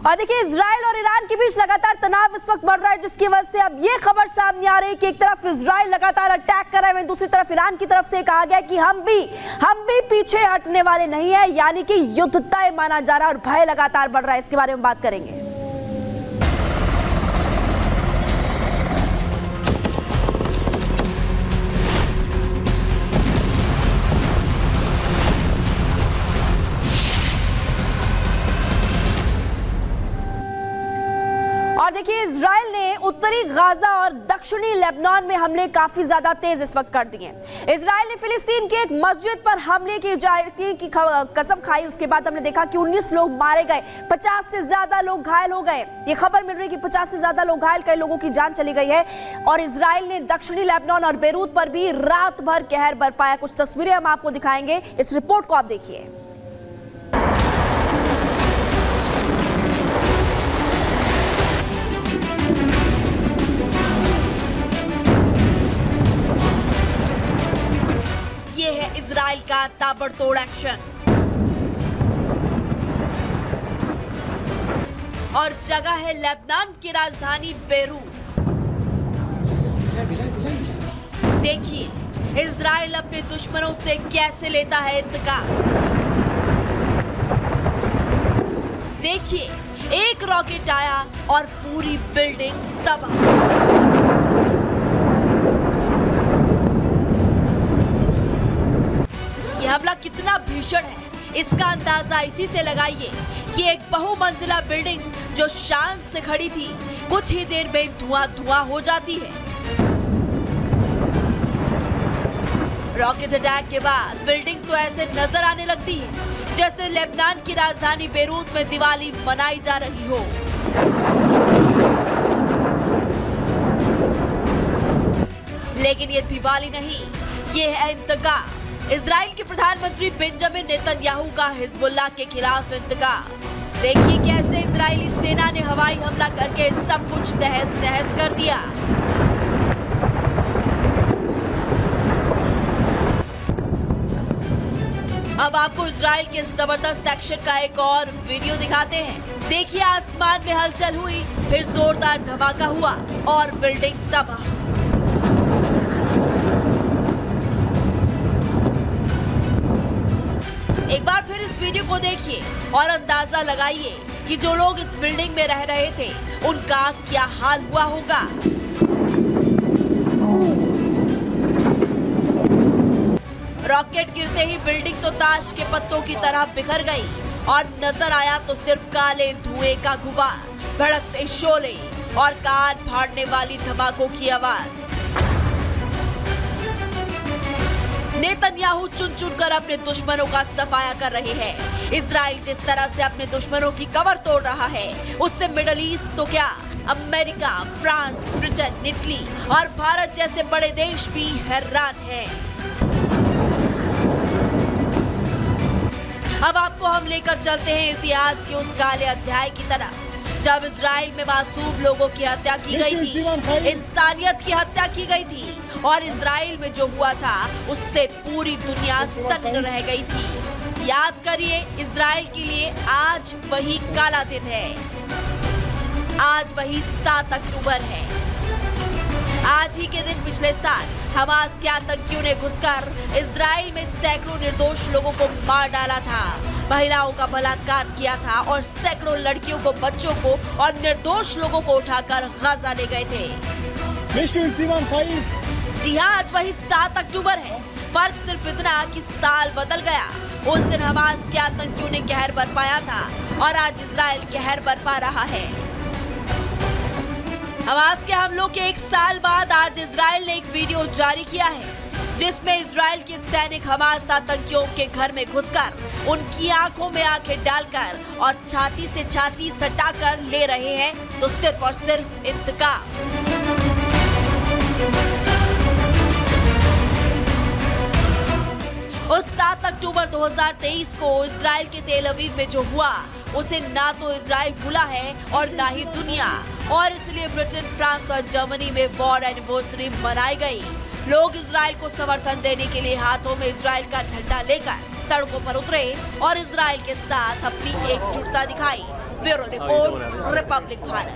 और देखिए इजराइल और ईरान के बीच लगातार तनाव इस वक्त बढ़ रहा है, जिसकी वजह से अब ये खबर सामने आ रही है कि एक तरफ इजराइल लगातार अटैक कर रहा है, वहीं दूसरी तरफ ईरान की तरफ से कहा गया कि हम भी पीछे हटने वाले नहीं है, यानी कि युद्ध तय माना जा रहा है और भय लगातार बढ़ रहा है। इसके बारे में बात करेंगे। और देखिए इजराइल ने उत्तरी गाजा और दक्षिणी लेबनान में हमले काफी ज्यादा तेज इस वक्त कर दिए। इजराइल ने फिलिस्तीन की एक मस्जिद पर हमले की कसम खाई। उसके बाद हमने देखा कि 19 लोग मारे गए, 50 से ज्यादा लोग घायल हो गए। ये खबर मिल रही है कि 50 से ज्यादा लोग घायल, कई लोगों की जान चली गई है। और इजराइल ने दक्षिणी लेबनान और बेरूत पर भी रात भर कहर बरपाया। कुछ तस्वीरें हम आपको दिखाएंगे, इस रिपोर्ट को आप देखिए। ये है इजराइल का ताबड़तोड़ एक्शन और जगह है लेबनान की राजधानी बेरूत। देखिए इजराइल अपने दुश्मनों से कैसे लेता है इंतकाम। देखिए एक रॉकेट आया और पूरी बिल्डिंग तबाह। हमला कितना भीषण है इसका अंदाजा इसी से लगाइए कि एक बहुमंजिला बिल्डिंग जो शान से खड़ी थी कुछ ही देर में धुआं हो जाती है। रॉकेट अटैक के बाद बिल्डिंग तो ऐसे नजर आने लगती है जैसे लेबनान की राजधानी बेरूत में दिवाली मनाई जा रही हो। लेकिन ये दिवाली नहीं, ये है इंतकाम। इजराइल के प्रधानमंत्री बेंजामिन नेतन्याहू का हिजबुल्लाह के खिलाफ इंतकाम। देखिए कैसे इजरायली सेना ने हवाई हमला करके सब कुछ तहस नहस कर दिया। अब आपको इजराइल के जबरदस्त एक्शन का एक और वीडियो दिखाते हैं। देखिए आसमान में हलचल हुई, फिर जोरदार धमाका हुआ और बिल्डिंग तबाह। एक बार फिर इस वीडियो को देखिए और अंदाजा लगाइए कि जो लोग इस बिल्डिंग में रह रहे थे उनका क्या हाल हुआ होगा। रॉकेट गिरते ही बिल्डिंग तो ताश के पत्तों की तरह बिखर गई और नजर आया तो सिर्फ काले धुएं का गुबार, भड़कते शोले और कान फाड़ने वाली धमाकों की आवाज। नेतन्याहू चुन चुनकर अपने दुश्मनों का सफाया कर रहे हैं। इजराइल जिस तरह से अपने दुश्मनों की कमर तोड़ रहा है उससे मिडिल ईस्ट तो क्या, अमेरिका, फ्रांस, ब्रिटेन, इटली और भारत जैसे बड़े देश भी हैरान हैं। अब आपको हम लेकर चलते हैं इतिहास के उस काले अध्याय की तरफ जब इजराइल में मासूम लोगों की हत्या की गई थी, इंसानियत की हत्या की गई थी और इजराइल में जो हुआ था उससे पूरी दुनिया सन्न रह गई थी। याद करिए इजराइल के लिए आज वही काला दिन है, आज वही 7 अक्टूबर है। आज ही के दिन पिछले साल हमास के आतंकियों ने घुसकर इजराइल में सैकड़ों निर्दोष लोगों को मार डाला था, महिलाओं का बलात्कार किया था और सैकड़ों लड़कियों को, बच्चों को और निर्दोष लोगों को उठाकर गाजा ले गए थे। जी हाँ, आज वही 7 अक्टूबर है। फर्क सिर्फ इतना कि साल बदल गया। उस दिन हमास के आतंकियों ने कहर बरपाया था और आज इजराइल कहर बरपा रहा है। हमास के हमलों के 1 साल बाद आज इजराइल ने एक वीडियो जारी किया है जिसमें इजराइल के सैनिक हमास आतंकियों के घर में घुसकर उनकी आंखों में आंखें डालकर और छाती से छाती सटाकर ले रहे हैं तो सिर्फ और सिर्फ इंतकाम। उस 7 अक्टूबर 2023 को इजराइल के तेल अवीव में जो हुआ उसे ना तो इजराइल भूला है और ना ही दुनिया, और इसलिए ब्रिटेन, फ्रांस और जर्मनी में वॉर एनिवर्सरी मनाई गई। लोग इजराइल को समर्थन देने के लिए हाथों में इजराइल का झंडा लेकर सड़कों पर उतरे और इजराइल के साथ अपनी एकजुटता दिखाई। Bureau report, Republic Bharat.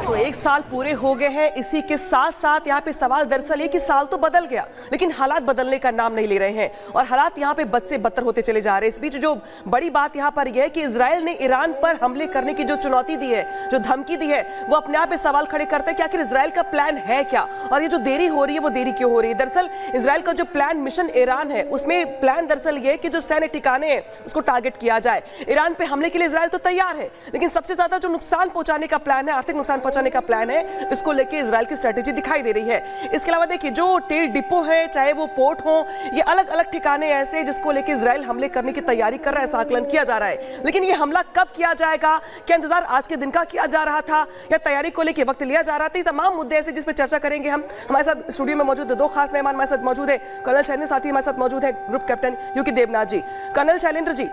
तो 1 साल पूरे हो गए हैं। इसी के साथ साथ यहाँ पे सवाल दरअसल ये कि साल तो बदल गया, लेकिन हालात बदलने का नाम नहीं ले रहे हैं और हालात यहाँ पे बद से बदतर होते चले जा रहे हैं। इस बीच जो बड़ी बात यहाँ पर यह है कि इजराइल ने ईरान पर हमले करने की जो चुनौती दी है, जो धमकी दी है, वो अपने आप में सवाल खड़े करते हैं कि आखिर इजराइल का प्लान है क्या और ये जो देरी हो रही है वो देरी क्यों हो रही है। दरअसल इजराइल का जो प्लान मिशन ईरान है, उसमें प्लान दरअसल ये है कि जो सैन्य ठिकाने हैं उसको टारगेट किया जाए। ईरान पे हमले के लिए इजराइल तो तैयार है, लेकिन सबसे ज्यादा जो नुकसान पहुंचाने का प्लान है, आर्थिक नुकसान पहुंचाने का प्लान है, इसको लेके इजराइल की स्ट्रेटेजी दिखाई दे रही है। इसके अलावा देखिए जो तेल डिपो है, चाहे वो पोर्ट हो, ये अलग अलग ठिकाने ऐसे जिसको लेके इजराइल हमले करने की तैयारी कर रहा है, ऐसा आकलन किया जा रहा है। लेकिन ये हमला कब किया जाएगा, क्या इंतजार आज के दिन का किया जा रहा था या तैयारी को लेकर वक्त लिया जा रहा था, ये तमाम मुद्दे ऐसे जिस पर चर्चा करेंगे हम। हमारे साथ स्टूडियो में मौजूद है 2 खास मेहमान हमारे साथ मौजूद है। कर्नल शैलेंद्र साथी हमारे साथ मौजूद है, ग्रुप कैप्टन यूके देवनाथ जी। कर्नल शैलेंद्र जी,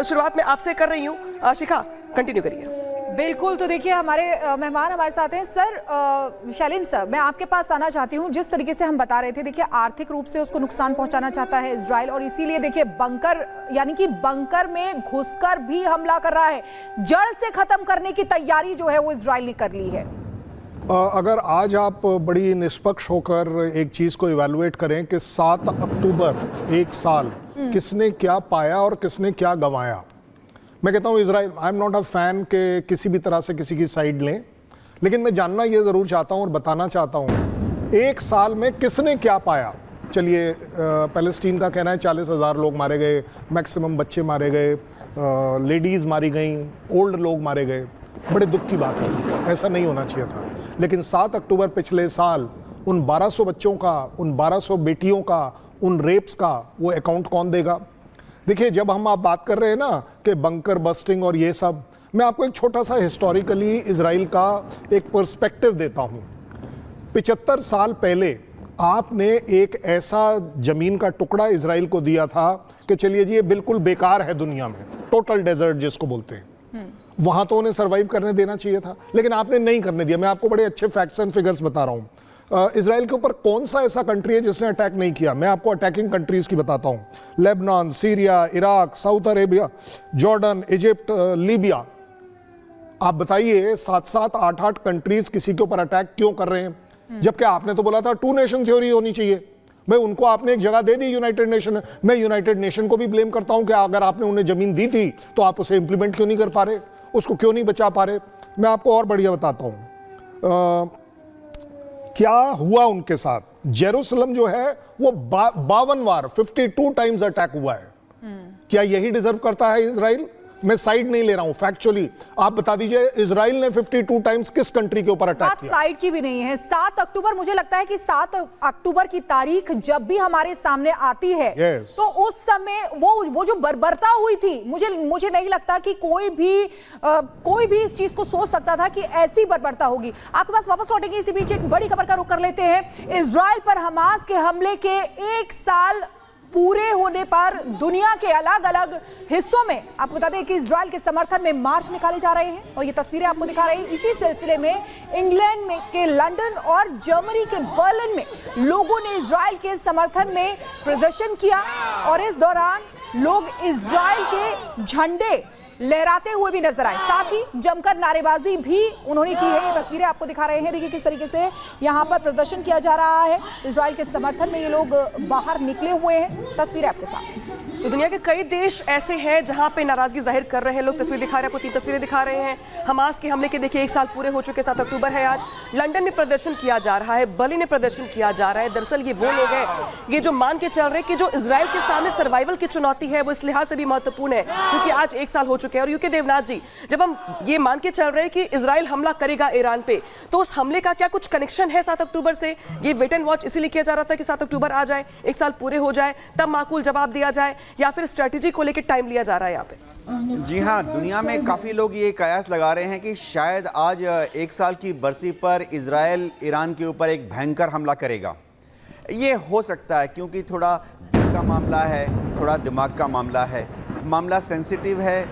शुरुआत में आपसे कर रही हूँ, शिखा कंटिन्यू करिए। बिल्कुल, तो देखिए हमारे मेहमान हमारे साथ हैं। सर शैलेंद्र सर, मैं आपके पास आना चाहती हूँ। जिस तरीके से हम बता रहे थे, देखिए आर्थिक रूप से उसको नुकसान पहुंचाना चाहता है इजराइल और इसीलिए देखिए बंकर यानी कि बंकर में घुसकर भी हमला कर रहा है। जड़ से खत्म करने की तैयारी जो है वो इजराइल ने कर ली है। अगर आज आप बड़ी निष्पक्ष होकर एक चीज को इवैल्यूएट करें कि 7 अक्टूबर 1 साल किसने क्या पाया और किसने क्या गंवाया, मैं कहता हूँ Israel, I am not a fan के किसी भी तरह से किसी की साइड लें, लेकिन मैं जानना ये ज़रूर चाहता हूँ और बताना चाहता हूँ 1 साल में किसने क्या पाया। चलिए, पैलेस्टीन का कहना है 40,000 लोग मारे गए, मैक्सिमम बच्चे मारे गए, लेडीज़ मारी गई, ओल्ड लोग मारे गए। बड़े दुख की बात है, ऐसा नहीं होना चाहिए था। लेकिन 7 अक्टूबर पिछले साल उन 1200 बच्चों का, उन 1200 बेटियों का, उन रेप्स का वो अकाउंट कौन देगा? देखिए, जब हम आप बात कर रहे हैं ना कि बंकर बस्टिंग और ये सब, मैं आपको एक छोटा सा हिस्टोरिकली इजराइल का एक पर्सपेक्टिव देता हूँ। 75 साल पहले आपने एक ऐसा जमीन का टुकड़ा इजराइल को दिया था कि चलिए जी ये बिल्कुल बेकार है दुनिया में, टोटल डेजर्ट जिसको बोलते हैं, वहां तो उन्हें सर्वाइव करने देना चाहिए था, लेकिन आपने नहीं करने दिया। मैं आपको बड़े अच्छे फैक्ट्स एंड फिगर्स बता रहा हूँ। इजराइल के ऊपर कौन सा ऐसा कंट्री है जिसने अटैक नहीं किया? मैं आपको अटैकिंग कंट्रीज की बताता हूँ। Lebanon, Syria, Iraq, south Arabia, Jordan, Egypt, Libya. आप बताइए 7-7, 8-8 कंट्रीज किसी के ऊपर अटैक क्यों कर रहे हैं? जबकि आपने तो बोला था 2 नेशन थ्योरी होनी चाहिए। भाई उनको आपने एक जगह दे दी यूनाइटेड नेशन। मैं यूनाइटेड नेशन को भी ब्लेम करता हूं कि अगर आपने उन्हें जमीन दी थी तो आप उसे इंप्लीमेंट क्यों नहीं कर पा रहे, उसको क्यों नहीं बचा पा रहे? मैं आपको और बढ़िया बताता हूं क्या हुआ उनके साथ। जेरूसलम जो है वो 52 बार 52 टाइम्स अटैक हुआ है। क्या यही डिजर्व करता है इजराइल? मैं साइड नहीं ले रहा हूं, फैक्चुअली आप बता दीजिए इजराइल ने 52 टाइम्स किस कंट्री के ऊपर अटैक किया? साइड की भी नहीं है। 7 अक्टूबर, मुझे लगता है कि 7 अक्टूबर की तारीख जब भी हमारे सामने आती है तो उस समय वो जो बर्बरता हुई थी, मुझे नहीं लगता कि कोई भी इस चीज को सोच सकता था कि ऐसी बर्बरता होगी। आपके पास वापस लौटेंगे, इसी बीच एक बड़ी खबर का रुख कर लेते हैं। इजराइल पर हमास के हमले के 1 साल पूरे होने पर दुनिया के अलग अलग हिस्सों में आपको बता दें कि इजराइल के समर्थन में मार्च निकाले जा रहे हैं और ये तस्वीरें आपको दिखा रही हैं। इसी सिलसिले में इंग्लैंड में के लंदन और जर्मनी के बर्लिन में लोगों ने इजराइल के समर्थन में प्रदर्शन किया और इस दौरान लोग इजराइल के झंडे लहराते हुए भी नजर आए, साथ ही जमकर नारेबाजी भी उन्होंने की है। ये तस्वीरें आपको दिखा रहे हैं, देखिए किस तरीके से यहाँ पर प्रदर्शन किया जा रहा है। इजराइल के समर्थन में ये लोग बाहर निकले हुए हैं। तस्वीरें आपके साथ। तो दुनिया के कई देश ऐसे हैं जहां पे नाराजगी जाहिर कर रहे हैं लोग। तस्वीर दिखा रहे हैं, आपको 3 तस्वीरें दिखा रहे हैं। हमास के हमले के देखिए 1 साल पूरे हो चुके, 7 अक्टूबर है आज। लंदन में प्रदर्शन किया जा रहा है, बर्लिन में प्रदर्शन किया जा रहा है। दरअसल ये वो लोग हैं, ये जो मान के चल रहे हैं कि जो इजराइल के सामने सर्वाइवल की चुनौती है वो इस लिहाज से भी महत्वपूर्ण है क्योंकि आज 1 साल हो चुके हैं। और यूके देवनाथ जी, जब हम ये मान के चल रहे हैं कि इजराइल हमला करेगा ईरान पे, तो उस हमले का क्या कुछ कनेक्शन है 7 अक्टूबर से? ये वेट एंड वॉच इसीलिए किया जा रहा था कि 7 अक्टूबर आ जाए, 1 साल पूरे हो जाए, तब माकूल जवाब दिया जाए, या फिर स्ट्रेटेजी को लेकर टाइम लिया जा रहा है यहाँ पे? जी हाँ, दुनिया में काफ़ी लोग ये कयास लगा रहे हैं कि शायद आज 1 साल की बरसी पर इजराइल ईरान के ऊपर एक भयंकर हमला करेगा। ये हो सकता है क्योंकि थोड़ा दिल का मामला है, थोड़ा दिमाग का मामला है, मामला सेंसिटिव है।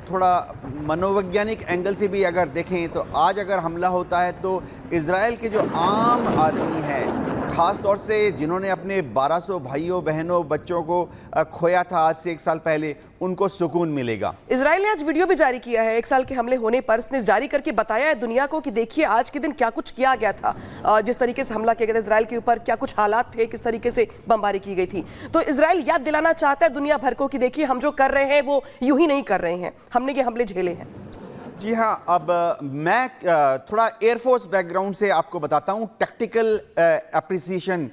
थोड़ा मनोवैज्ञानिक एंगल से भी अगर देखें तो आज अगर हमला होता है तो इजराइल के जो आम आदमी है, ख़ास तौर से जिन्होंने अपने 1200 भाइयों बहनों बच्चों को खोया था आज से 1 साल पहले, उनको सुकून मिलेगा। इजराइल ने आज वीडियो भी जारी किया है 1 साल के हमले होने पर। इसने जारी करके बताया है दुनिया को कि देखिए आज के दिन क्या कुछ किया गया था, जिस तरीके से हमला किया गया था इजराइल के ऊपर, क्या कुछ हालात थे, किस तरीके से बमबारी की गई थी। तो इजराइल याद दिलाना चाहता है दुनिया भर को कि देखिए हम जो कर रहे हैं वो यूं ही नहीं कर रहे हैं, हमने ये हमले झेले हैं। जी हाँ, अब मैं थोड़ा एयरफोर्स बैकग्राउंड से आपको बताता हूँ टैक्टिकल एप्रिसिएशन